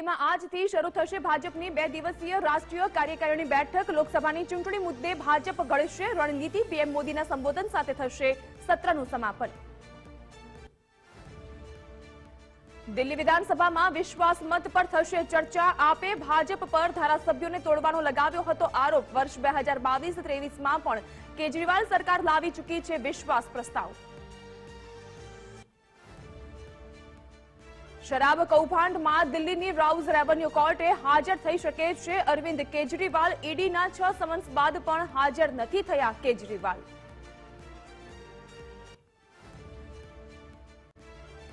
માં આજથી શરૂ થશે ભાજપની 2 દિવસીય રાષ્ટ્રીય કાર્યકારિણી બેઠક। લોકસભાની ચૂંટણી મુદ્દે ભાજપ ઘડશે રણનીતિ। પીએમ મોદીના સંબોધન સાથે થશે સત્રનું સમાપન। દિલ્હી વિધાનસભામાં વિશ્વાસ મત પર થશે ચર્ચા। આપે ભાજપ પર ધારાસભ્યોને તોડવાનો લગાવ્યો હતો આરોપ। વર્ષ 2022-23માં પણ કેજરીવાલ સરકાર લાવી ચૂકી છે વિશ્વાસ પ્રસ્તાવ। શરાબ કૌભાંડમાં દિલ્હીની રાઉઝ રેવન્યુ કોર્ટે હાજર થઈ શકે છે અરવિંદ કેજરીવાલ। ઈડીના 6 સમન્સ બાદ પણ હાજર નથી થયા કેજરીવાલ।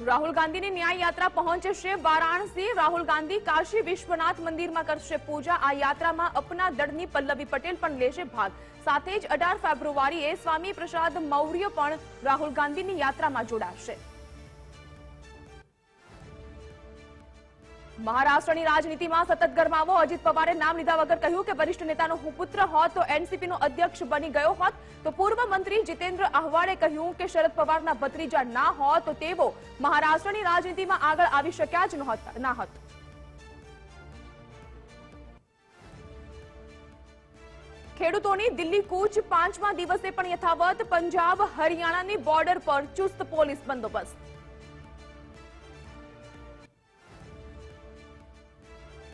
રાહુલ ગાંધીની ન્યાય યાત્રા પહોંચશે વારાણસી। રાહુલ ગાંધી કાશી વિશ્વનાથ મંદિરમાં કરશે પૂજા। આ યાત્રામાં અપના દળની પલ્લવી પટેલ પણ લેશે ભાગ। સાથે જ 18 ફેબ્રુઆરીએ સ્વામી પ્રસાદ મૌર્ય પણ રાહુલ ગાંધીની યાત્રામાં જોડાશે। મહારાષ્ટ્રની રાજનીતિમાં સતત ગરમાવો। અજીત પવારે નામ લીધા વગર કહ્યું કે વરિષ્ઠ નેતાનો હું પુત્ર હોત તો એનસીપીનો અધ્યક્ષ બની ગયો હોત। તો પૂર્વ મંત્રી જીતેન્દ્ર આહવાડે કહ્યું કે શરદ પવારના ભત્રીજા ના હોત તો તેઓ મહારાષ્ટ્રની રાજનીતિમાં આગળ આવી શક્યા જ ના હોત। ખેડૂતોની દિલ્હી કૂચ 5મા દિવસે પણ યથાવત। પંજાબ હરિયાણાની બોર્ડર પર ચુસ્ત પોલીસ બંદોબસ્ત।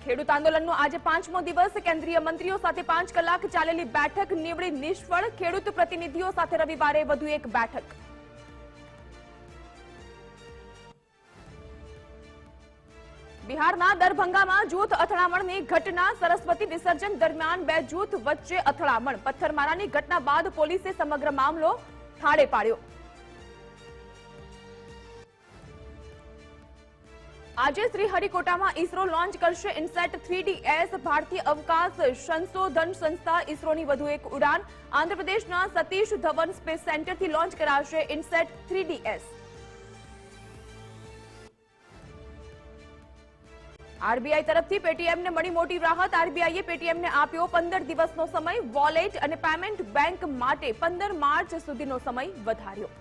ખેડૂત આંદોલનનો આજે 5મો દિવસ। કેન્દ્રીય મંત્રીઓ સાથે 5 કલાક ચાલેલી બેઠક નીવડી નિષ્ફળ। ખેડૂત પ્રતિનિધિઓ સાથે રવિવારે વધુ એક બેઠક। બિહારના દરભંગામાં જૂથ અથડામણની ઘટના। સરસ્વતી વિસર્જન દરમિયાન 2 જૂથ વચ્ચે અથડામણ। પથ્થરમારાની ઘટના બાદ પોલીસે સમગ્ર મામલો થાળે પાડ્યો। આજે શ્રીહરિકોટામાં ઇસરો લોન્ચ કરશે ઇનસેટ 3DS। ભારતીય અવકાશ સંશોધન સંસ્થા ઇસરોની વધુ એક ઉડાન। આંધ્રપ્રદેશના સતીશ ધવન સ્પેસ સેન્ટરથી લોન્ચ કરાશે ઇનસેટ 3DS। આરબીઆઈ તરફથી પેટીએમને મળી મોટી રાહત। આરબીઆઈએ પેટીએમને આપ્યો 15 દિવસનો સમય। વોલેટ અને પેમેન્ટ બેંક માટે 15 માર્ચ સુધીનો સમય વધાર્યો।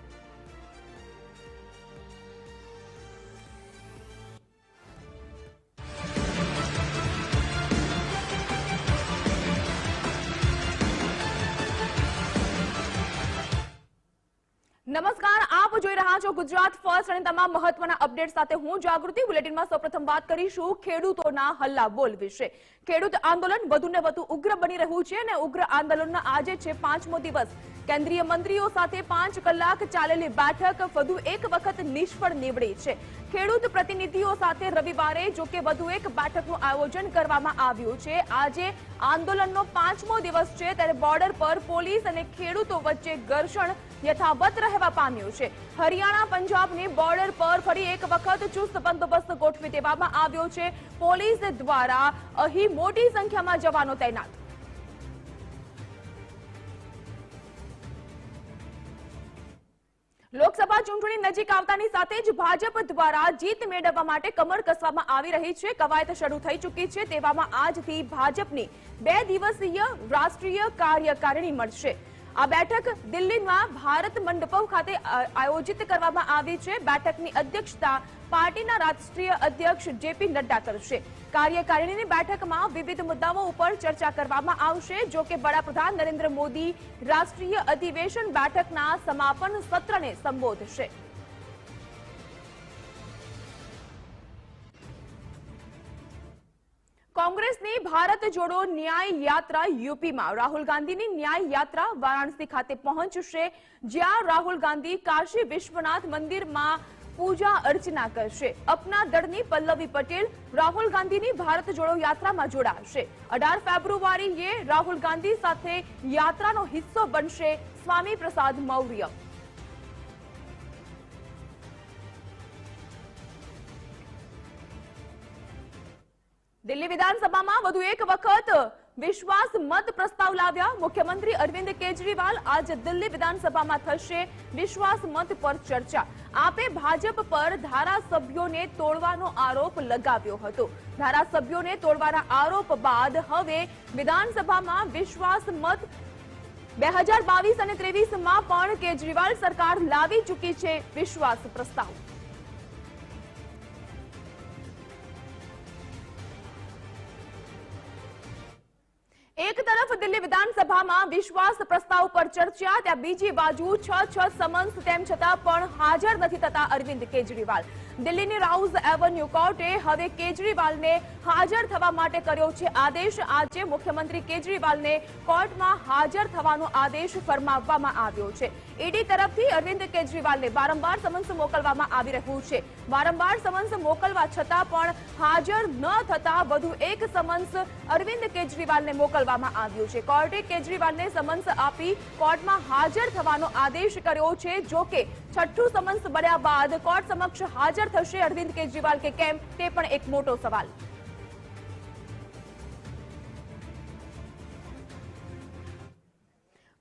નમસ્કાર, આપ જોઈ રહ્યા છો ગુજરાત ફર્સ્ટ અને તમામ મહત્વના અપડેટ સાથે હું જાગૃતિ। બુલેટિનમાં સૌપ્રથમ વાત કરીશું ખેડૂતોના હલ્લાબોલ વિશે। ખેડૂત આંદોલન વધુને વધુ ઉગ્ર બની રહ્યું છે અને ઉગ્ર આંદોલનના આજે છે 5મો દિવસ। કેન્દ્રીય મંત્રીઓ સાથે 5 કલાક ચાલેલી બેઠક વધુ એક વખત નિષ્ફળ નીવડી છે। ખેડૂત પ્રતિનિધિઓ સાથે રવિવારે જોકે વધુ એક બેઠકનું આયોજન કરવામાં આવ્યું છે। આજે આંદોલનનો 5મો દિવસ છે ત્યારે બોર્ડર પર પોલીસ અને ખેડૂતો વચ્ચે ઘર્ષણ યથાવત રહેવા પામ્યું છે। હરિયાણા પંજાબની બોર્ડર પર ફરી એક વખત ચુસ્ત બંદોબસ્ત ગોઠવી દેવામાં આવ્યો છે। પોલીસ દ્વારા અહીં મોટી સંખ્યામાં જવાનો તૈનાત। લોકસભા ચૂંટણી નજીક આવતાની સાથે જ ભાજપ દ્વારા જીત મેળવવા માટે કમર કસવામાં આવી રહી છે। કવાયત શરૂ થઈ ચૂકી છે। તેવામાં આજથી ભાજપની 2 દિવસીય રાષ્ટ્રીય કાર્યકારિણી મળશે। આ બેઠક દિલ્હીમાં ભારત મંડપમ ખાતે આયોજિત કરવામાં આવી છે। બેઠકની અધ્યક્ષતા પાર્ટીના રાષ્ટ્રીય અધ્યક્ષ જેપી નડ્ડા કરશે। કાર્યકારિણીની બેઠકમાં વિવિધ મુદ્દાઓ ઉપર ચર્ચા કરવામાં આવશે। જો કે વડાપ્રધાન નરેન્દ્ર મોદી રાષ્ટ્રીય અધિવેશન બેઠકના સમાપન સત્રને સંબોધશે। કોંગ્રેસની ભારત જોડો ન્યાય યાત્રા યુપીમાં। રાહુલ ગાંધીની ન્યાય યાત્રા વારાણસી ખાતે પહોંચશે, જ્યાં રાહુલ ગાંધી કાશી વિશ્વનાથ મંદિરમાં પૂજા અર્ચના કરશે। અપના દળની પલ્લવી પટેલ રાહુલ ગાંધીની ભારત જોડો યાત્રામાં જોડાશે। 18 ફેબ્રુઆરીએ રાહુલ ગાંધી સાથે યાત્રાનો હિસ્સો બનશે સ્વામી પ્રસાદ મૌર્ય। દિલ્હી વિધાનસભામાં વધુ એક વખત વિશ્વાસ મત પ્રસ્તાવ લાવ્યા મુખ્યમંત્રી અરવિંદ કેજરીવાલ। આજે દિલ્હી વિધાનસભામાં થશે વિશ્વાસ મત પર ચર્ચા। આપે ભાજપ પર ધારાસભ્યોને તોડવાનો આરોપ લગાવ્યો હતો। ધારાસભ્યોને તોડવાના આરોપ બાદ હવે વિધાનસભામાં વિશ્વાસ મત 2022 અને 23માં પણ કેજરીવાલ સરકાર લાવી ચૂકી છે વિશ્વાસ પ્રસ્તાવ। દિલ્હી વિધાનસભામાં વિશ્વાસ પ્રસ્તાવ પર ચર્ચા. ત્યાં બીજી બાજુ 6 સમન્સ તેમ છતાં પણ હાજર નથી થતા અરવિંદ કેજરીવાલ. દિલ્હીની રાઉઝ એવન્યુ કોર્ટે હવે કેજરીવાલને હાજર થવા માટે કર્યો છે આદેશ. આજે મુખ્યમંત્રી કેજરીવાલને કોર્ટમાં હાજર થવાનો આદેશ ફરમાવવામાં આવ્યો છે. ઈડી તરફથી અરવિંદ કેજરીવાલને વારંવાર સમન્સ મોકલવામાં આવી રહ્યું છે. વારંવાર સમન્સ મોકલવા છતાં પણ હાજર ન થતા વધુ એક સમન્સ અરવિંદ કેજરીવાલને મોકલવામાં આવ્યું છે. કોર્ટે કેજરીવાલને સમન્સ આપી કોર્ટમાં હાજર થવાનો આદેશ કર્યો છે. જો કે છઠ્ઠું સમન્સ મળ્યા બાદ કોર્ટ સમક્ષ હાજર થશે અરવિંદ કેજરીવાલ કે કેમ, તે પણ એક મોટો સવાલ.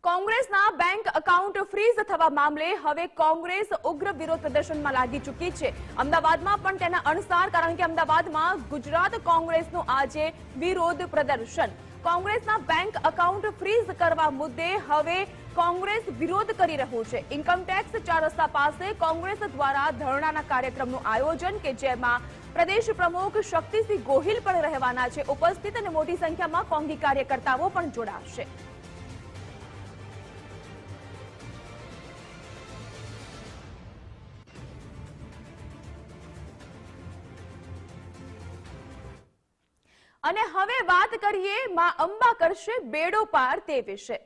કોંગ્રેસના બેંક એકાઉન્ટ ફ્રીઝ થવા મામલે હવે કોંગ્રેસ ઉગ્ર વિરોધ પ્રદર્શનમાં લાગી ચૂકી છે. અમદાવાદમાં પણ તેના અણસાર, કારણ કે અમદાવાદમાં ગુજરાત કોંગ્રેસનું આજે વિરોધ પ્રદર્શન. કોંગ્રેસના બેંક એકાઉન્ટ ફ્રીઝ કરવા મુદ્દે હવે કોંગ્રેસ વિરોધ કરી રહ્યું છે. ઇન્કમટેક્સ 4 રસ્તા પાસે કોંગ્રેસ દ્વારા ધરણાના કાર્યક્રમનું આયોજન, કે જેમાં પ્રદેશ પ્રમુખ શક્તિસિંહ ગોહિલ પણ રહેવાના છે ઉપસ્થિત, અને મોટી સંખ્યામાં કોંગી કાર્યકર્તાઓ પણ જોડાશે. અને હવે વાત કરીએ માં અંબા કરશે બેડો પાર તે વિશે.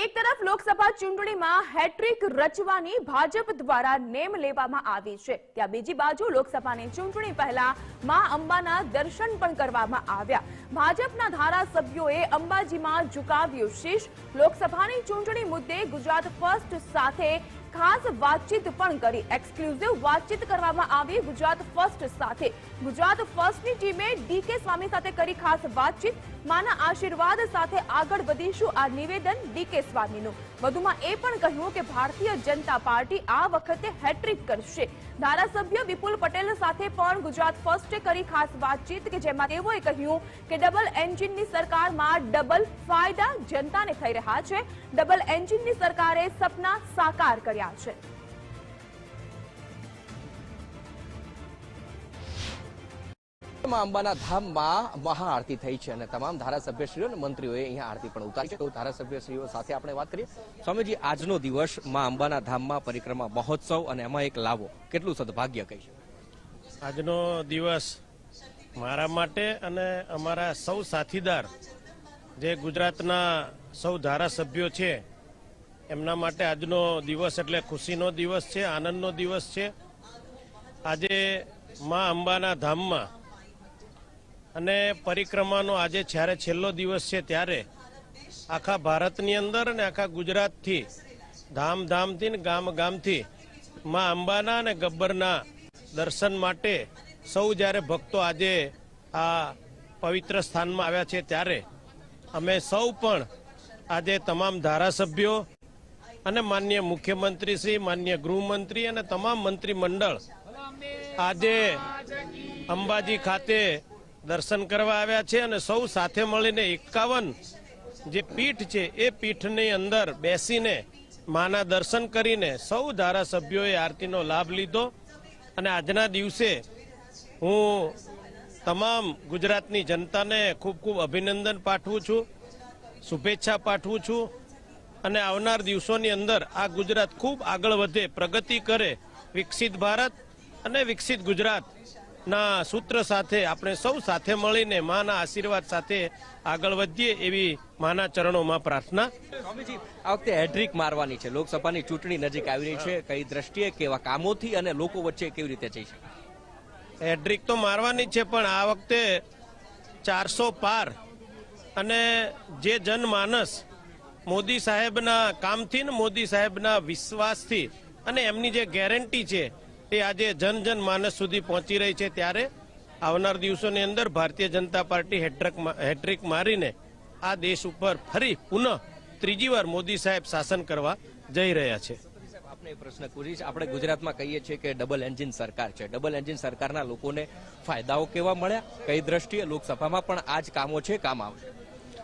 એક તરફ લોકસભા ચૂંટણીમાં હેટ્રિક રચવાની ભાજપ દ્વારા નેમ લેવામાં આવી છે, ત્યાં બીજી બાજુ લોકસભાની ચૂંટણી પહેલા માં અંબાના દર્શન પણ કરવામાં આવ્યા. ભાજપના ધારાસભ્યોએ અંબાજીમાં ઝુકાવ્યું શીશ. લોકસભાની ચૂંટણી મુદ્દે ગુજરાત ફર્સ્ટ સાથે ખાસ વાતચીત પણ કરી. એક્સક્લુઝિવ વાતચીત કરવામાં આવી ગુજરાત ફર્સ્ટ સાથે. ગુજરાત ફર્સ્ટની ટીમે ડીકે સ્વામી સાથે કરી ખાસ વાતચીત. માના આશીર્વાદ સાથે આગળ વધીશું, આ નિવેદન ડીકે સ્વામીનું. વધુમાં એ પણ કહ્યું કે ભારતીય જનતા પાર્ટી આ વખતે હેટ્રિક કરશે. ધારાસભ્ય વિપુલ પટેલ સાથે પણ ગુજરાત ફર્સ્ટે કરી ખાસ વાતચીત, કે જેમાં તેઓએ કહ્યું કે ડબલ એન્જિનની સરકારમાં ડબલ ફાયદા જનતાને થઈ રહ્યા છે. ડબલ એન્જિનની સરકારે સપના સાકાર કર્યા છે. અંબાના ધામમાં મહાઆરતી થઈ છે અને તમામ ધારાસભ્યશ્રીઓ અને મંત્રીઓએ અહીંયા આરતી પણ ઉતારી છે. તો ધારાસભ્યશ્રીઓ સાથે આપણે વાત કરીએ. સ્વામીજી, આજનો દિવસ માં અંબાના ધામમાં પરિક્રમા મહોત્સવ અને એમાં એક લાવો, કેટલું સદભાગ્ય કહી છે? આજનો દિવસ મારા માટે અને અમારા સૌ સાથીદાર જે ગુજરાતના સૌ ધારાસભ્યો છે એમના માટે આજનો દિવસ એટલે ખુશીનો દિવસ છે, આનંદનો દિવસ છે. આજે માં અંબાના ધામમાં અને પરિક્રમાનો આજે જ્યારે છેલ્લો દિવસ છે, ત્યારે આખા ભારતની અંદર અને આખા ગુજરાતથી ધામધામથી ને ગામથી માં અંબાના અને ગબ્બરના દર્શન માટે સૌ જ્યારે ભક્તો આજે આ પવિત્ર સ્થાનમાં આવ્યા છે, ત્યારે અમે સૌ પણ આજે તમામ ધારાસભ્યો અને માનનીય મુખ્યમંત્રી શ્રી, માનનીય ગૃહમંત્રી અને તમામ મંત્રીમંડળ આજે અંબાજી ખાતે દર્શન કરવા આવ્યા છે. અને સૌ સાથે મળીને 51 જે પીઠ છે એ પીઠની અંદર બેસીને માના દર્શન કરીને સૌ ધારાસભ્યોએ આરતીનો લાભ લીધો. અને આજના દિવસે હું તમામ ગુજરાતની જનતાને ખૂબ ખૂબ અભિનંદન પાઠવું છું, શુભેચ્છા પાઠવું છું. અને આવનાર દિવસોની અંદર આ ગુજરાત ખૂબ આગળ વધે, પ્રગતિ કરે, વિકસિત ભારત અને વિકસિત ગુજરાતના સૂત્ર સાથે આપણે સૌ સાથે મળીને માના આશીર્વાદ સાથે આગળ વધીએ એવી માના ચરણોમાં પ્રાર્થના. સ્વામીજી, આ વખતે હેટ્રિક મારવાની છે, લોકસભાની ચૂંટણી નજીક આવી રહી છે, કઈ દ્રષ્ટિએ, કેવા કામોથી અને લોકો વચ્ચે કેવી રીતે જઈ શકે? હેટ્રિક તો મારવાની છે, પણ આ વખતે 400 પાર. અને જે જનમાનસ મોદી સાહેબના કામથી ને મોદી સાહેબના વિશ્વાસથી અને એમની જે ગેરંટી છે એ આજે જન માનસ સુધી પહોંચી રહી છે. ત્યારે આવનાર દિવસોની અંદર ભારતીય જનતા પાર્ટી હેટ્રિક મારીને આ દેશ ઉપર ફરી પુનઃ ત્રીજી વાર મોદી સાહેબ શાસન કરવા જઈ રહ્યા છે. આપણે પ્રશ્ન પૂછીશ. આપણે ગુજરાતમાં કહીએ છીએ કે ડબલ એન્જિન સરકાર છે. ડબલ એન્જિન સરકારના લોકોને ફાયદાઓ કેવા મળ્યા, કઈ દ્રષ્ટિએ? લોકસભામાં પણ આ જ કામો છે, કામ આવશે.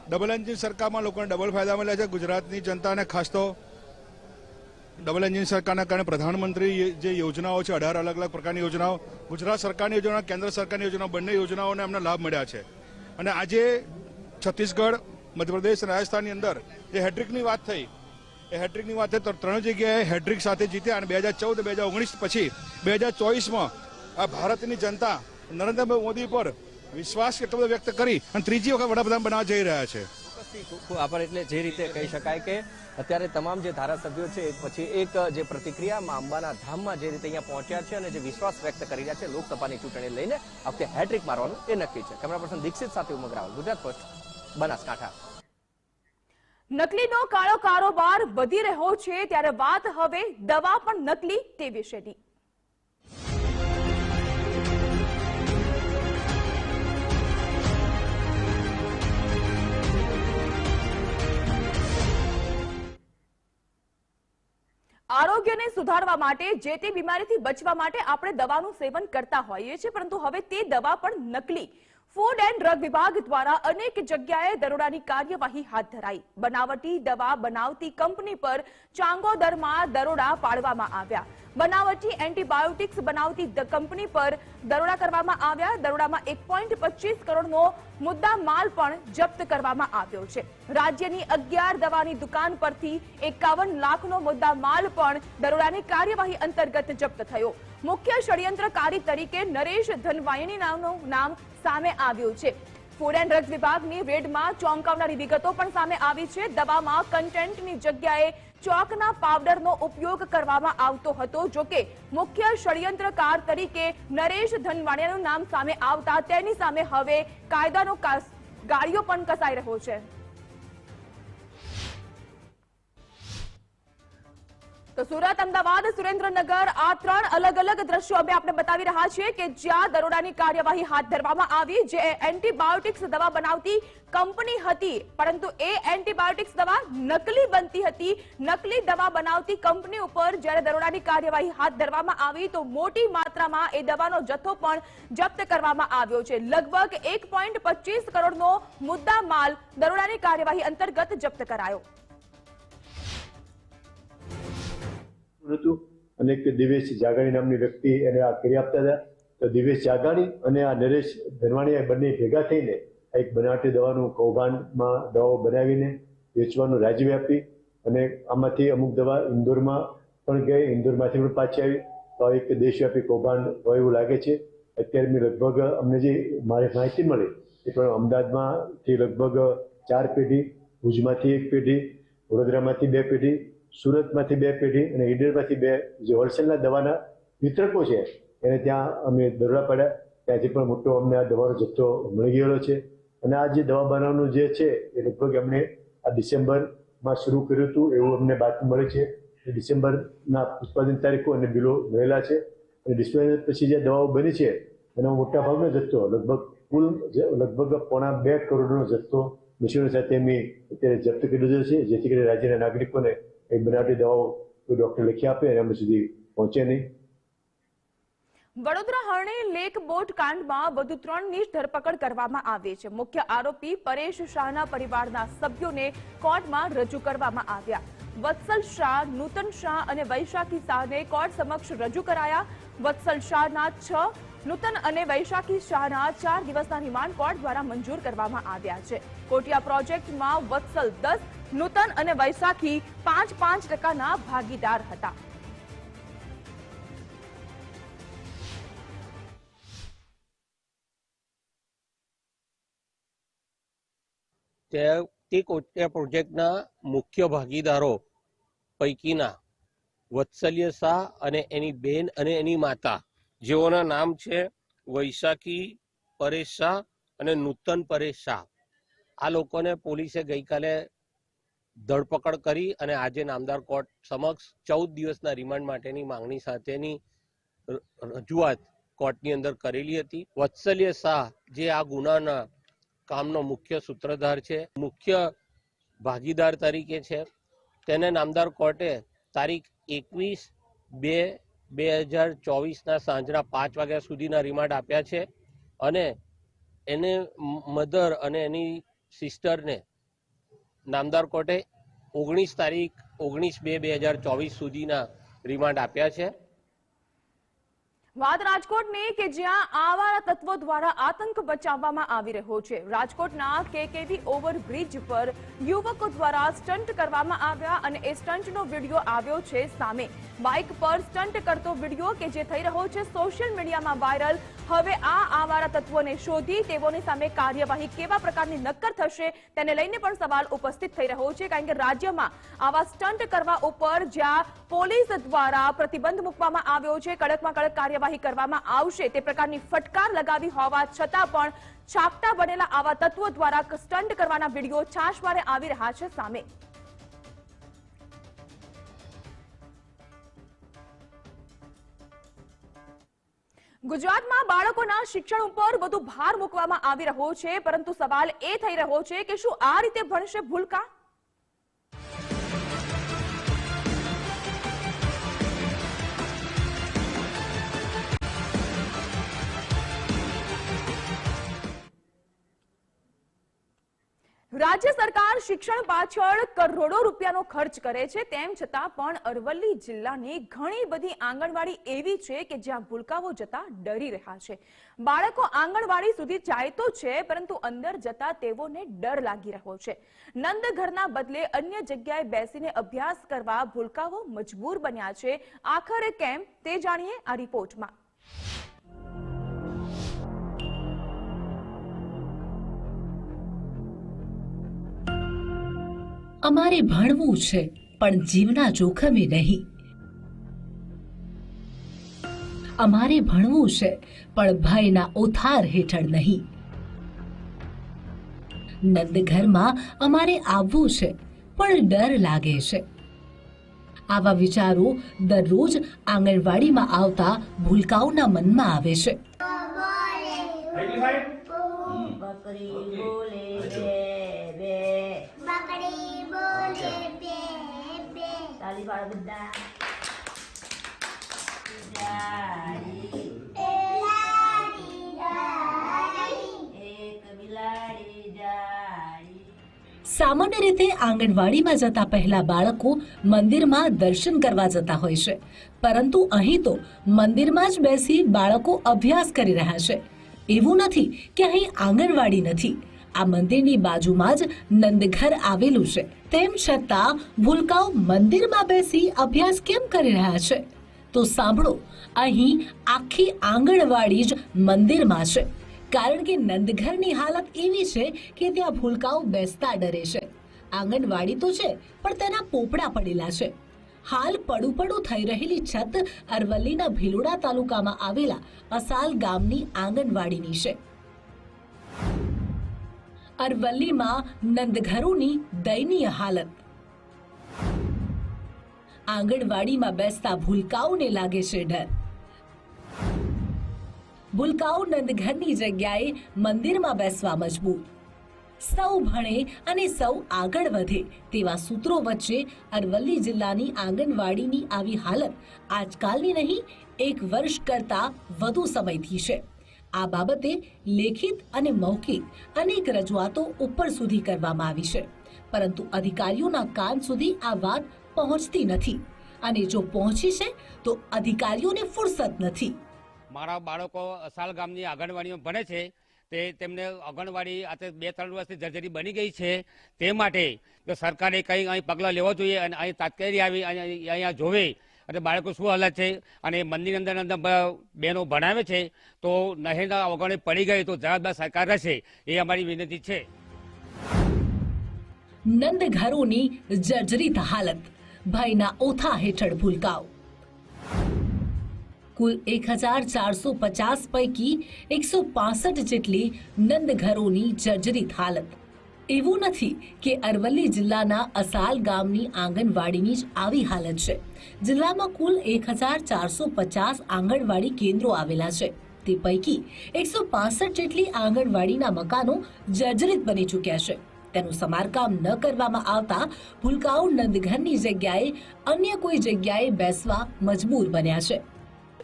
ડબલ એન્જિન સરકારમાં લોકોને ડબલ ફાયદા મળ્યા છે. ગુજરાતની જનતાને ખાસ તો ડબલ એન્જિન સરકારના કારણે પ્રધાનમંત્રી જે યોજનાઓ છે 18 અલગ અલગ પ્રકારની યોજનાઓ, ગુજરાત સરકારની યોજના, કેન્દ્ર સરકારની યોજના, બંને યોજનાઓને અમને લાભ મળ્યા છે. અને આજે છત્તીસગઢ, મધ્યપ્રદેશ અને રાજસ્થાનની અંદર જે હેટ્રિકની વાત થઈ, એ હેટ્રિકની વાત થઈ તો 3 જગ્યાએ હેટ્રિક સાથે જીત્યા. અને 2014, 2019 પછી 2024માં આ ભારતની જનતા નરેન્દ્રભાઈ મોદી પર વિશ્વાસ એટલો બધો વ્યક્ત કરી અને ત્રીજી વખત વડાપ્રધાન બનવા જઈ રહ્યા છે. ખૂબ આભાર. એટલે જે રીતે કહી શકાય કે અત્યારે તમામ જે ધારાસભ્યો છે એક પછી એક જે પ્રતિક્રિયા મા અંબાના ધામમાં જે રીતે અહીંયા પહોંચ્યા છે અને જે વિશ્વાસ વ્યક્ત કરી રહ્યા છે લોકસભાની ચૂંટણી લઈને આ વખતે હેટ્રિક મારવાનું એ નક્કી છે. કેમેરા પર્સન દીક્ષિત સાથે ઉમંગ રાવલ, ગુજરાત ફર્સ્ટ, બનાસકાંઠા. નકલીનો કાળો કારોબાર વધી રહ્યો છે ત્યારે વાત હવે દવા પણ નકલી તે વિશેની. આરોગ્યને સુધારવા માટે, જે તે બીમારીથી બચવા માટે આપણે દવાનું સેવન કરતા હોઈએ છીએ, પરંતુ હવે તે દવા પણ નકલી. ફૂડ એન્ડ ડ્રગ વિભાગ દ્વારા અનેક જગ્યાએ દરોડાની કાર્યવાહી હાથ ધરાઈ. બનાવટી દવા બનાવતી કંપની પર ચાંગોદરમાં દરોડા પાડવામાં આવ્યા. બનાવટી એન્ટીબાયોટિક્સ બનાવતી કંપની પર દરોડા કરવામાં આવ્યા. દરોડામાં 1.25 કરોડનો મુદ્દા માલ પણ જપ્ત કરવામાં આવ્યો છે. રાજ્યની 11 દવાની દુકાન પરથી 51 લાખનો મુદ્દા માલ પણ દરોડાની કાર્યવાહી અંતર્ગત જપ્ત થયો. મુખ્ય ષડયંત્રકારી તરીકે નરેશ ધનવાયણી નામનું નામ સામે આવ્યું છે. ફૂડ એન્ડ ડ્રગ વિભાગની રેડમાં ચોંકાવનારી વિગતો પણ સામે આવી છે. દવામાં કન્ટેન્ટની જગ્યાએ ચોકના પાવડરનો ઉપયોગ કરવામાં આવતો હતો. જોકે મુખ્ય ષડયંત્રકાર તરીકે નરેશ ધનવાણિયાનું નામ સામે આવતા તેની સામે હવે કાયદાનો ગાળિયો પણ કસાઈ રહ્યો છે. તો સુરત, અમદાવાદ, સુરેન્દ્રનગર આ 3 અલગ અલગ દ્રશ્યો અમે આપણે બતાવી રહ્યા છીએ કે જ્યાં દરોડાની કાર્યવાહી હાથ ધરવામાં આવી. જે એન્ટીબાયોટિક્સ દવા બનાવતી કંપની હતી, પરંતુ એ એન્ટીબાયોટિક્સ દવા નકલી બનતી હતી. નકલી દવા બનાવતી કંપની ઉપર જ્યારે દરોડાની કાર્યવાહી હાથ ધરવામાં આવી તો મોટી માત્રામાં એ દવાનો જથ્થો પણ જપ્ત કરવામાં આવ્યો છે. લગભગ 1.25 કરોડનો મુદ્દા માલ દરોડાની કાર્યવાહી અંતર્ગત જપ્ત કરાયો. હતું અને એક દિવેશ જાગાણી નામની વ્યક્તિ એને આ કરી આપતા હતા. તો દિવેશ જાગાણી અને આ નરેશ ધનવાણીયા બંને ભેગા થઈને એક બનાવટી દવાનું કૌભાંડમાં દવાઓ બનાવીને વેચવાનું રાજ્યવ્યાપી, અને આમાંથી અમુક દવા ઇન્દોરમાં પણ ગઈ, ઇન્દોરમાંથી પણ પાછી આવી. તો એક દેશવ્યાપી કૌભાંડ હોય એવું લાગે છે. અત્યારે મેં લગભગ અમને જે મારી માહિતી મળી એ પણ અમદાવાદમાંથી લગભગ 4 પેઢી, ભુજમાંથી 1 પેઢી, વડોદરામાંથી 2 પેઢી, સુરતમાંથી 2 પેઢી અને ઈડરમાંથી 2 જે હોલસેલના દવાના વિતરકો છે એને ત્યાં અમે દરોડા પાડ્યા. ત્યાંથી પણ મોટો અમને આ દવાનો જથ્થો મળી ગયેલો છે. અને આ જે દવા બનાવવાનું જે છે એ લગભગ અમને આ ડિસેમ્બરમાં શરૂ કર્યું હતું એવું અમને બાતમી મળી છે. ડિસેમ્બરના ઉત્પાદન તારીખો અને બિલો મળેલા છે. અને ડિસેમ્બર પછી જે દવાઓ બની છે એનો મોટાભાગનો જથ્થો લગભગ 1.25 કરોડનો જથ્થો મશીનો સાથે અમે અત્યારે જપ્ત કરી દીધો છે, જેથી કરીને રાજ્યના નાગરિકોને એ બનાવટી દવાઓ ડોક્ટર લખી આપે અને અમે સુધી પહોંચે નહીં. વડોદરા હરણી લેક બોટ કાંડમાં વધુ 3ની ધરપકડ કરવામાં આવી છે. મુખ્ય આરોપી પરેશ શાહના પરિવારના સભ્યોને કોર્ટમાં રજૂ કરવામાં આવ્યા. વત્સલ શાહ, નૂતન શાહ અને વૈશાખી શાહને કોર્ટ સમક્ષ રજૂ કરાયા. વત્સલ શાહના 6, નૂતન અને વૈશાખી શાહના 4 દિવસના રિમાન્ડ કોર્ટ દ્વારા મંજૂર કરવામાં આવ્યા છે. કોટિયા પ્રોજેક્ટમાં વત્સલ 10, નૂતન અને વૈશાખી 5.5% ભાગીદાર હતા. તે કોટિયા પ્રોજેક્ટના મુખ્ય ભાગીદારો પૈકીના વત્સલ્ય શાહ અને એની બેન અને એની માતા, જેઓના નામ છે વૈશાખી પરેશ શાહ અને નૂતન પરેશ શાહ. આ લોકોને પોલીસે ગઈકાલે ધરપકડ કરી અને આજે નામદાર કોર્ટ સમક્ષ 14 દિવસના રિમાન્ડ માટેની માંગણી સાથેની રજૂઆત કોર્ટની અંદર કરેલી હતી. વત્સલ્ય શાહ જે આ ગુનાના કામનો મુખ્ય સૂત્રધાર છે, મુખ્ય ભાગીદાર તરીકે છે, તેને નામદાર કોર્ટે તારીખ 21/2/2024ના સાંજના 5 વાગ્યા સુધીના રિમાન્ડ આપ્યા છે. અને એને મધર અને એની સિસ્ટરને નામદાર કોર્ટે 19 તારીખ 19/2/2024 સુધીના રિમાન્ડ આપ્યા છે. વાત રાજકોટની કે જ્યાં આવારા તત્વો દ્વારા આતંક બચાવવામાં આવી રહ્યો છે. રાજકોટના કેકેવી ઓવરબ્રિજ પર યુવકો દ્વારા સ્ટન્ટ કરવામાં આવ્યા અને એ સ્ટન્ટનો વિડીયો આવ્યો છે સામે. બાઇક પર સ્ટન્ટ કરતો વિડીયો કે જે થઈ રહ્યો છે સોશિયલ મીડિયામાં વાયરલ. હવે આ આવારા તત્વોને શોધી તેઓની સામે કાર્યવાહી કેવા પ્રકારની નક્કર થશે તેને લઈને પણ સવાલ ઉપસ્થિત થઈ રહ્યો છે. કારણ કે રાજ્યમાં આવા સ્ટન્ટ કરવા ઉપર જ્યાં પોલીસ દ્વારા પ્રતિબંધ મૂકવામાં આવ્યો છે, કડકમાં કડક કાર્યવાહી કરવામાં આવશે તે પ્રકારની ફટકાર લગાવી હોવા છતાં પણ છાપટા બનેલા આવા તત્વો દ્વારા સ્ટન્ટ કરવાના વિડીયો છાશવારે આવી રહ્યા છે સામે. ગુજરાતમાં બાળકોના શિક્ષણ ઉપર વધુ ભાર મૂકવામાં આવી રહ્યો છે, પરંતુ સવાલ એ થઈ રહ્યો છે કે શું આ રીતે ભણશે ભૂલકા? રાજ્ય સરકાર શિક્ષણ પાછળ કરોડો રૂપિયાનો ખર્ચ કરે છે, તેમ છતાં પણ અરવલ્લી જિલ્લાની ઘણી બધી આંગણવાડી એવી છે કે જ્યાં ભૂલકાઓ જતા ડરી રહ્યા છે. બાળકો આંગણવાડી સુધી જાય તો છે, પરંતુ અંદર જતા તેઓને ડર લાગી રહ્યો છે. નંદઘરના બદલે અન્ય જગ્યાએ બેસીને અભ્યાસ કરવા ભૂલકાઓ મજબૂર બન્યા છે. આખરે કેમ તે જાણીએ આ રિપોર્ટમાં. અમારે ભણવું છે પણ જીવના જોખમે નહીં. અમારે ભણવું છે પણ ભયના ઓથાર હેઠળ નહીં. નંદઘરમાં અમારે આવવું છે પણ ડર લાગે છે. આવા વિચારો દરરોજ આંગણવાડીમાં આવતા ભૂલકાઓના મનમાં આવે છે. સામાન્ય રીતે આંગણવાડીમાં જતા પહેલા બાળકો મંદિરમાં દર્શન કરવા જતા હોય છે, પરંતુ અહીં તો મંદિરમાં જ બેસી બાળકો અભ્યાસ કરી રહ્યા છે. એવું નથી કે અહીં આંગણવાડી નથી. આ મંદિરની બાજુમાં જ નંદઘર આવેલું છે, તેમ છતાં ભૂલકાઓ મંદિરમાં બેસી અભ્યાસ કેમ કરી રહ્યા છે? તો સાંભળો, અહીં આખી આંગણવાડી જ મંદિરમાં છે. કારણ કે નંદઘરની હાલત એવી છે કે ત્યાં ભૂલકાઓ બેસતા ડરે છે. આંગણવાડી તો છે પણ તેના પોપડા પડેલા છે. હાલ પડું થઈ રહેલી છત અરવલ્લીના ભિલોડા તાલુકામાં આવેલા અસાલ ગામની આંગણવાડીની છે. અરવલ્લીમાં નંદઘરોની દયનીય હાલત. આંગણવાડીમાં બેસતા ભૂલકાઓને લાગે છે ડર. ભૂલકાઓ નંદઘરની જગ્યાએ મંદિરમાં બેસવા મજબૂર. સૌ ભણે અને સૌ આગળ વધે તેવા સૂત્રો વચ્ચે અરવલ્લી જિલ્લાની આંગણવાડીની આવી હાલત આજકાલની નહીં, 1 વર્ષ કરતા વધુ સમયથી છે. આ બાબતે લેખિત અને મૌખિક અનેક રજૂઆતો ઉપર સુધી કરવામાં આવી છે, પરંતુ અધિકારીઓના કાન સુધી આ વાત પહોંચતી નથી. અને જો પહોંચી છે તો અધિકારીઓને ફુરસત નથી. મારા બાળકો અસાલ ગામની આંગણવાડીમાં ભણે છે. તેમને આંગણવાડી આજે 2-3 વર્ષથી જર્જરી બની ગઈ છે. તે માટે સરકારે કંઈ અહીં પગલાં લેવા જોઈએ અને અહીં તાત્કાલિક આવી અહીંયા જોવે અને બાળકો શું હાલત છે. અને મંદિરની અંદર બહેનો ભણાવે છે તો નહેરના અવગણે પડી ગઈ તો જવાબદાર સરકાર રહેશે, એ અમારી વિનંતી છે. નંદઘરોની જર્જરિત હાલત, ભયના ઓથા હેઠળ ભૂલકાઓ. કુલ 1450 પૈકી 165 જેટલી નંદઘરોની જર્જરિત હાલત. એવું નથી કે અરવલ્લી જિલ્લાના અસાલ ગામની આંગણવાડીની જ આવી હાલત છે. જિલ્લામાં કુલ 1450 આંગણવાડી કેન્દ્રો આવેલા છે. તે પૈકી 165 જેટલી આંગણવાડીના મકાનો જર્જરિત બની ચૂક્યા છે. તેનું સમારકામ ન કરવામાં આવતા ભૂલકાઓ નંદઘરની જગ્યાએ અન્ય કોઈ જગ્યાએ બેસવા મજબૂર બન્યા છે.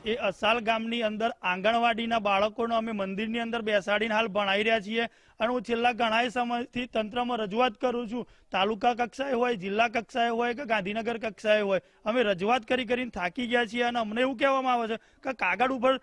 એ અસાલ ગામની અંદર આંગણવાડીના બાળકોને અમે મંદિરની અંદર બેસાડીને હાલ ભણાવી રહ્યા છીએ અને હું છેલ્લા ઘણા સમયથી તંત્રમાં રજૂઆત કરું છું. તાલુકા કક્ષાએ હોય, જિલ્લા કક્ષાએ હોય કે ગાંધીનગર કક્ષાએ હોય, અમે રજૂઆત કરીને થાકી ગયા છીએ અને અમને એવું કહેવામાં આવે છે કે કાગળ ઉપર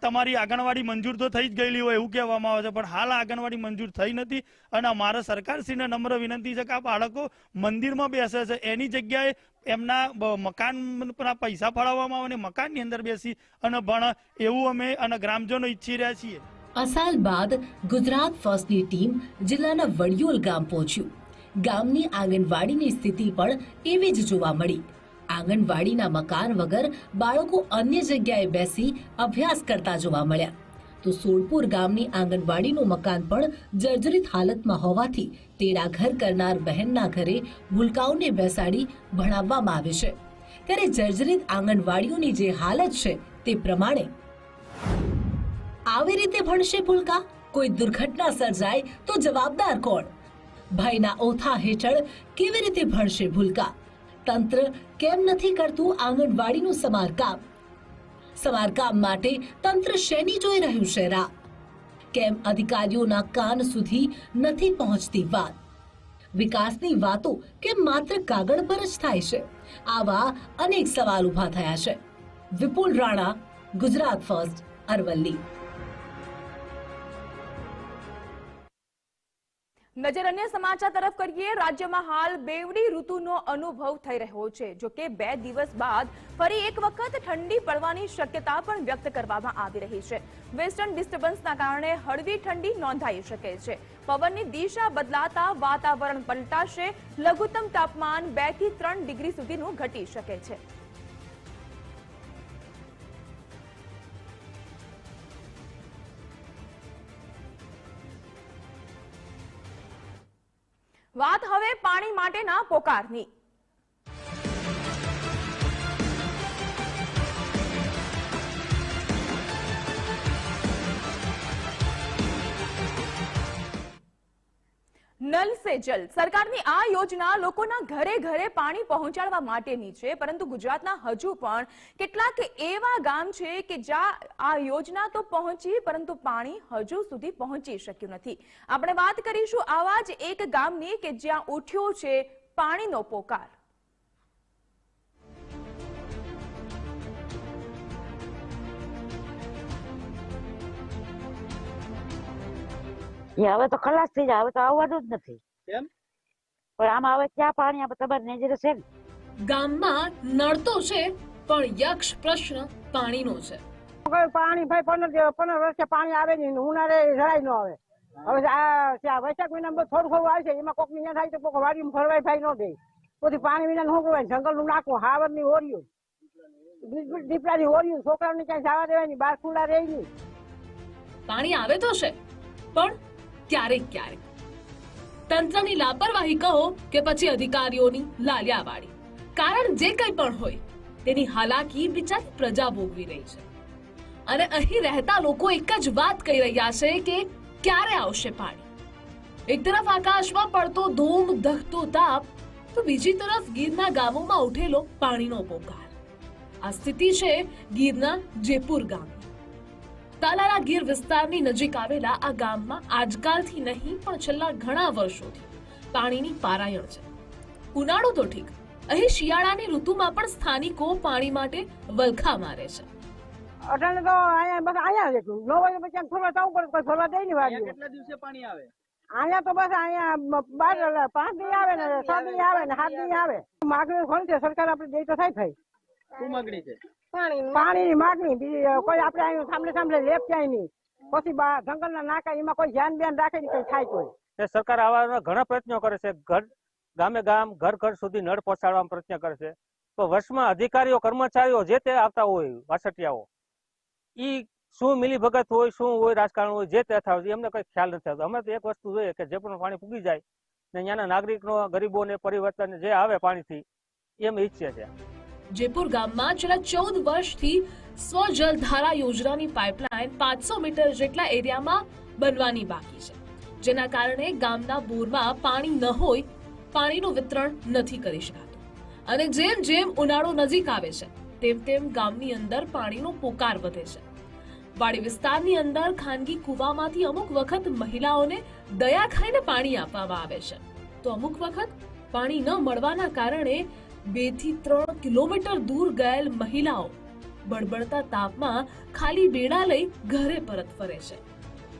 તમારી આંગણવાડી મંજૂર તો થઈ જ ગયેલી હોય એવું કહેવામાં આવે છે, પણ હાલ આંગણવાડી મંજૂર થઈ નથી. અને અમારા સરકારશ્રીને નમ્ર વિનંતી છે કે આ બાળકો મંદિરમાં બેસે છે એની જગ્યાએ એમના મકાનના પૈસા ફાળવવામાં આવે અને મકાનની અંદર બેસી અને ભણે એવું અમે અને ગ્રામજનો ઈચ્છી રહ્યા છીએ. અસાલ બાદ ગુજરાત ફર્સ્ટની ટીમ જિલ્લાના વડિયોલ ગામ પહોંચ્યું. ગામની આંગણવાડીની સ્થિતિ પણ એવી જ જોવા મળી. આંગણવાડીના મકાન વગર બાળકો અન્ય જગ્યાએ બેસી અભ્યાસ કરતા જોવા મળ્યા. તો સોળપુર ગામની આંગણવાડીનું મકાન પણ જર્જરિત હાલતમાં હોવાથી તેડા ઘર કરનાર બહેનના ઘરે ભૂલકાઓને બેસાડી ભણાવવામાં આવે છે. ત્યારે જર્જરિત આંગણવાડીઓની જે હાલત છે તે પ્રમાણે આવી રીતે ભણશે ભૂલકા? કોઈ દુર્ઘટના સર્જાય તો જવાબદાર કોણ? ભયના ઓથા હેઠળ કેવી રીતે ભણશે ભૂલકા? તંત્ર કેમ નથી કરતું આંગણવાડીનું સમારકામ? સમારકામ માટે તંત્ર શેની જોઈ રહ્યું છે રાહ? કેમ અધિકારીઓના કાન સુધી નથી પહોંચતી વાત? વિકાસની વાતો કેમ માત્ર કાગળ પર જ થાય છે? આવા અનેક સવાલ ઉભા થયા છે. વિપુલ રાણા, ગુજરાત ફર્સ્ટ, અરવલ્લી. નજર અન્ય સમાચાર તરફ કરીએ. રાજ્યમાં હાલ બેવડી ઋતુનો અનુભવ થઈ રહ્યો છે. જો કે 2 દિવસ બાદ ફરી એક વખત ઠંડી પડવાની શક્યતા પણ વ્યક્ત કરવામાં આવી રહી છે. વેસ્ટર્ન ડિસ્ટર્બન્સના કારણે હળવી ઠંડી નોંધાઈ શકે છે. પવનની દિશા બદલાતા વાતાવરણ પલટાશે. લઘુત્તમ તાપમાન 2 થી 3 ડિગ્રી સુધીનું ઘટી શકે છે. વાત હવે પાણી માટેના પોકારની. નલ સે જલ સરકારની આ યોજના લોકોના ઘરે ઘરે પાણી પહોંચાડવા માટેની છે, પરંતુ ગુજરાતના હજુ પણ કેટલાક એવા ગામ છે કે જ્યાં આ યોજના તો પહોંચી પરંતુ પાણી હજુ સુધી પહોંચી શક્યું નથી. આપણે વાત કરીશું આવા જ એક ગામની કે જ્યાં ઉઠ્યો છે પાણીનો પોકાર. હવે તો ખલાસ થઈ જાય, હવે તો આવવાનું જ નથી. કેમ? પણ આમાં હવે ક્યાં પાણી આપણે તમારે નજરે છે ને. ગામમાં નળ તો છે પણ યક્ષ પ્રશ્ન પાણીનો છે. પાણી ભાઈ 15 વર્ષે પાણી આવે નહીં, ઉનાળે જરાય ન આવે. હવે આ વૈશાખ મહિનામાં થોડું થોડું આવે છે, એમાં કોક ની થાય તો કોક વાડીમાં ફરવાય ભાઈ ન દે. પછી પાણી વિના શું કરવાય? જંગલ નું નાખવું, હાવર ની ઓરિયું, દીપડાની ઓરિયું, છોકરાઓને ક્યાંય જવા દેવાની, બહાર ખુલ્લા રહી નહીં. પાણી આવે તો છે પણ ક્યારેક ક્યારેક તંત્રની લાપરવાહી કહો કે પછી અધિકારીઓની લાલિયાવાડી, કારણ જે કંઈ પણ હોય તેની હાલાકી બિચારી પ્રજા ભોગવી રહી છે. અને અહીં રહેતા લોકો એક જ વાત કહી રહ્યા છે કે ક્યારે આવશે પાણી. એક તરફ આકાશમાં પડતો ધૂમ ધખતો તાપ તો બીજી તરફ ગીરના ગામોમાં ઉઠેલો પાણીનો પોકાર. આ સ્થિતિ છે ગીરના જેપુર ગામ. તાલાલા ગીર વિસ્તારની નજીક આવેલા આ ગામમાં આજકાલથી નહીં પણ છેલ્લા ઘણા વર્ષોથી પાણીની પારાયણ છે. ઉનાળો તો ઠીક, અહીં શિયાળાની ઋતુમાં પણ સ્થાનિકો પાણી માટે વલખા મારે છે. અટાણે તો અહીંયા બસ અહીંયા જ હતું. 9 વાગે પછી ફરવા જવું પડે, કોઈ ફરવા દઈ નહીં વાગ્યું. કેટલા દિવસે પાણી આવે અહીંયા? તો બસ અહીંયા 5 દી આવે ને 6 દી આવે ને 7 દી આવે. માગણી ખોલી છે સરકાર, આપણે દઈ તો થાય. શું માગણી છે? પાણીની માગણી. બીજી કોઈ આપણે અહીં સાંભળે લેપ ક્યાંય નહીં. પછી જંગલના નાકા એમાં કોઈ ધ્યાન બેન રાખે નહીં, કઈ થાય કોઈ. સરકાર આવા ઘણા પ્રયત્નો કરે છે, ગામે ગામ ઘર ઘર સુધી નળ પહોંચાડવાનો પ્રયત્ન કરે છે. તો વર્ષમાં અધિકારીઓ કર્મચારીઓ જે તે આવતા હોય, વાસટિયાઓ, ઈ શું મિલી ભગત હોય, શું હોય રાજકારણ હોય, જે તે થાય એમને કઈ ખ્યાલ નથી આવતો. અમે તો એક વસ્તુ જોઈએ કે જે પણ પાણી પૂગી જાય ને ત્યાંના નાગરિકનો, ગરીબોને પરિવર્તન જે આવે પાણીથી એમ ઈચ્છે છે. જેપુર ગામમાં છેલ્લા 14 વર્ષથી સ્વજલ ધારા યોજનાની પાઇપલાઇન 500 મીટર જેટલા એરિયામાં બનવાની બાકી છે, જેના કારણે ગામના બોરમાં પાણી ન હોય પાણીનું વિતરણ નથી કરી શકાતું. અને જેમ જેમ ઉનાળો નજીક આવે છે તેમ તેમ ગામની અંદર પાણીનો પોકાર વધે છે. વાડી વિસ્તારની અંદર ખાનગી કૂવામાંથી અમુક વખત મહિલાઓને દયા ખાઈને પાણી આપવામાં આવે છે, તો અમુક વખત પાણી ન મળવાના કારણે 2 થી 3 કિલોમીટર દૂર ગયેલ મહિલાઓ બળબડતા તાપમાં ખાલી બેડા લઈ ઘરે પરત ફરે છે.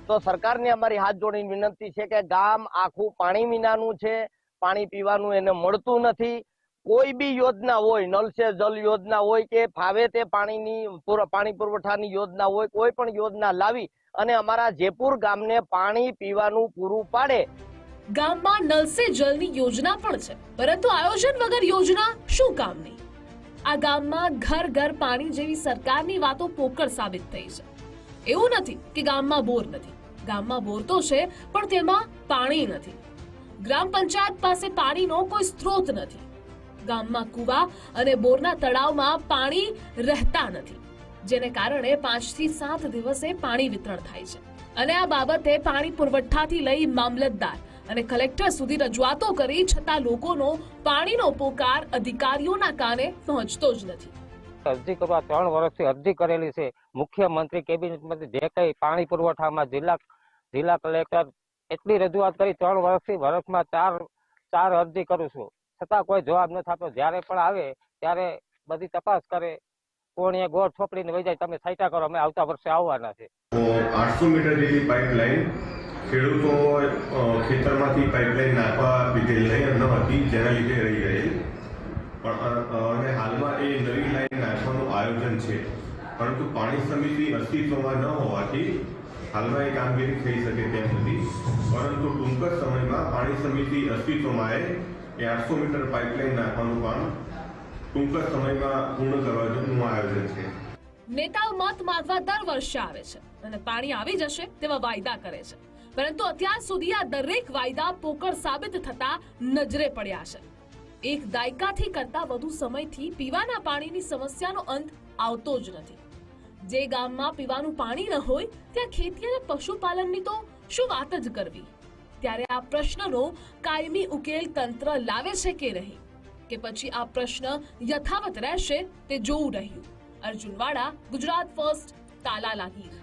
તો સરકારને અમારી હાથ જોડીને વિનંતી છે કે ગામ આખું પાણી વિનાનું છે, પાણી પીવાનું એને મળતું નથી. કોઈ બી યોજના હોય, નલ સે જલ યોજના હોય કે ફાવે તે પાણી પુરવઠાની યોજના હોય, કોઈ પણ યોજના લાવી અને અમારા જેપુર ગામને પાણી પીવાનું પૂરું પાડે. ગામમાં નલ સે જલની યોજના પણ છે, પરંતુ આયોજન વગર યોજના શું કામની? આ ગામમાં ઘર ઘર પાણી જેવી સરકારની વાતો પોકળ સાબિત થઈ છે. એવું નથી કે ગામમાં બોર નથી, ગામમાં બોર તો છે, પણ તેમાં પાણી નથી. ગ્રામ પંચાયત પાસે પાણીનો કોઈ સ્ત્રોત નથી. ગામમાં કુવા અને બોરના તળાવમાં પાણી રહેતા નથી, જેને કારણે 5 થી 7 દિવસે પાણી વિતરણ થાય છે. અને આ બાબતે પાણી પુરવઠાથી લઈ મામલતદાર અને કલેક્ટર સુધી રજૂઆતો કરી છતાં લોકોનો પાણીનો પોકાર અધિકારીઓના કાને પહોંચતો જ નથી. અરજી કરવા 3 વર્ષથી અરજી કરેલી છે. મુખ્યમંત્રી કેબિનેટમાંથી જે કંઈ પાણી પુરવઠામાં જિલ્લા કલેક્ટર એટલી રજૂઆત કરી 3 વર્ષથી, વર્ષમાં ચાર અરજી કરું છું, છતાં કોઈ જવાબ ન થતો. જ્યારે પણ આવે ત્યારે બધી તપાસ કરે, કોણીએ ગોળ થોપડીને વહી જાય, તમે છાંટા કરો, અમે આવતા વર્ષે આવવાના છે. 800 મીટર જેટલી પાઇપલાઇન ખેડૂતો ખેતરમાંથી પાઇપલાઇન નાખવા દીધેલ નહીં ન હતી, જેના લીધે રહી ગયેલ. અને હાલમાં એ નવી લાઈન નાખવાનું આયોજન છે, પરંતુ પાણી સમિતિ અસ્તિત્વમાં ન હોવાથી હાલમાં એ કામગીરી થઈ શકે તેમ નથી. પરંતુ ટૂંક જ સમયમાં પાણી સમિતિ અસ્તિત્વમાં આવે એ 800 મીટર પાઇપલાઇન નાખવાનું કામ ટૂંક જ સમયમાં પૂર્ણ કરવાનું આયોજન છે. નેતાઓ મત માંગવા દર વર્ષે આવે છે અને પાણી આવી જશે તેવા વાયદા કરે છે, પરંતુ અત્યાર સુધી આ દરેક વાયદા પોકળ સાબિત થતા નજરે પડ્યા છે. 1 દાયકાથી કરતા વધુ સમયથી પીવાના પાણીની સમસ્યાનો અંત આવતો જ નથી. જે ગામમાં પીવાનું પાણી ન હોય ત્યાં ખેતી અને પશુપાલનની તો શું વાત જ કરવી. ત્યારે આ પ્રશ્નનો કાયમી ઉકેલ તંત્ર લાવે છે કે નહીં, કે પછી આ પ્રશ્ન યથાવત રહેશે તે જોવું રહ્યું. અર્જુન વાડા, ગુજરાત ફર્સ્ટ, તાલાલા ગીર.